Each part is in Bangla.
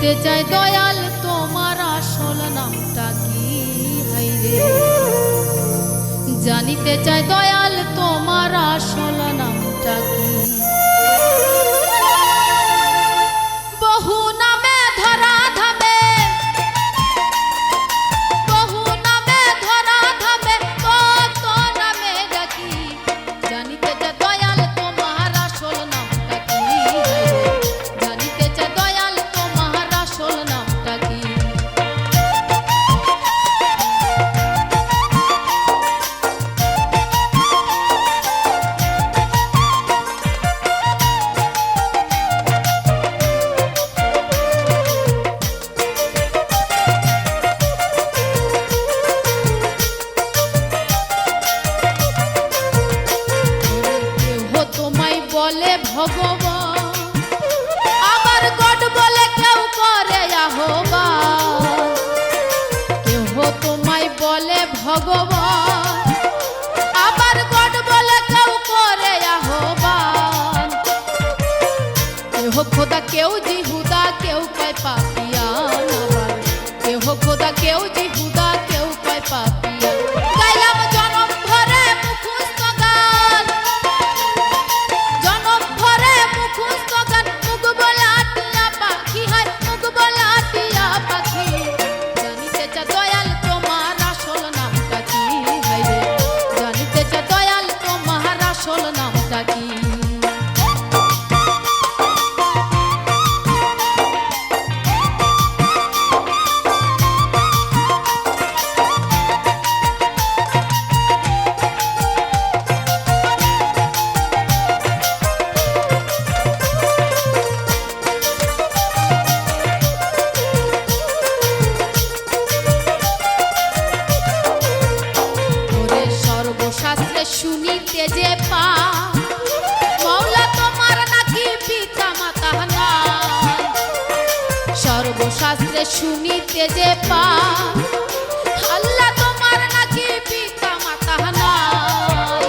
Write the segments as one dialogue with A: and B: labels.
A: জানিতে চাই দয়াল তোমার আসল নামটা কি? হাইরে জানিতে চাই দয়াল তোমার আসল নামটা কি? বহু নামে ধরা ধামে, বহু নামে ধরা ধামে, কত নামে ডাকি। জানিতে চাই দয়াল তোমার আসল নামটা কি? জানিতে চাই দয়াল তোমার আসল নামটা কি? বলে ভগবান আবার গড বলে কেউ করে আহ্বান। কেহ তোমায় বলে ভগবান আবার গড বলে কেউ করে আহ্বান। কেহ খোদা কেউ জিহুদা কেউ কয় পাপিয়ান। আবার কেহ খোদা কেউ জিহুদা কেউ কয় পাপিয়ান। গাইলাম জনম ভরে মুখস্থ গান, জনম ভরে মুখস্থ গান, মুখ বলা টিয়া পাখি হয়, মুখ বলা টিয়া পাখি। জানিতে চাই দয়াল তোমার আসল নামটা কি? হাইরে জানিতে চাই দয়াল তোমার আসল নামটা কি? সর্বশাস্ত্রে শুনিতে যে পা মৌলা তোমার নাকি পিতা মাতা নাই। সর্বশাস্ত্রে শুনিতে যে পা আল্লাহ তোমার নাকি পিতা মাতা নাই।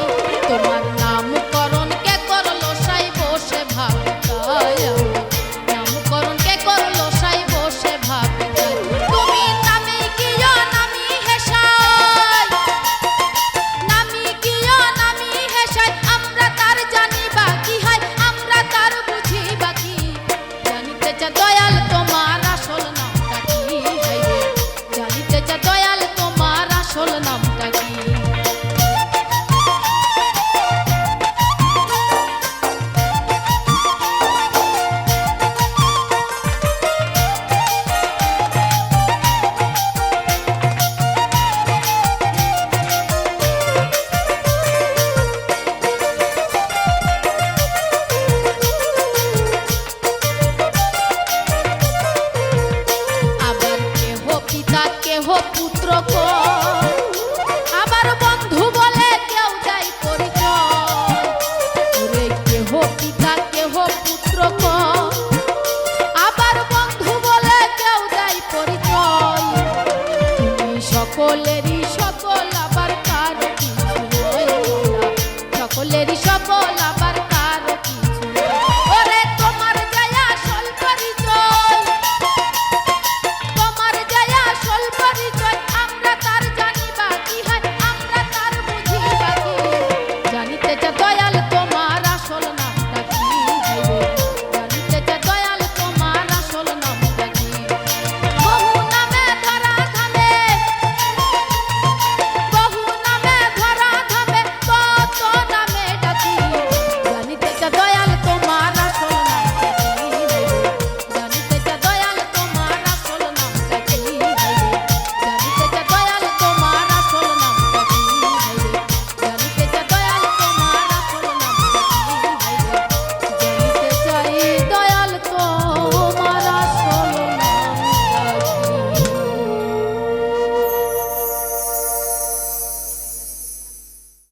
A: তোমার নামকরণ কে করলো সাই বসে ভাবতায়, নামকরণ কে করলো সাই বসে ভাবতায়। তুমি নামে গিয়া নামি হেসাই, নামি গিয়া নামি হেসাই, আমরা তার জানি বাকি হয়, আমরা তার বুঝি বাকি। জানিতে চাই দয়াল তোমার আসল নামটা কি? হাইরে জানিতে চাই দয়াল তোমার আসল নামটা কি? আবার কেহ পিতা কেহ পুত্র কয়, আবার বন্ধু বলে কেউ দেয় পরিচয়। ওরে কেহ পিতা কেহ পুত্র কয়, আবার বন্ধু বলে কেউ দেয় পরিচয়। তুমি সকলেরই সকল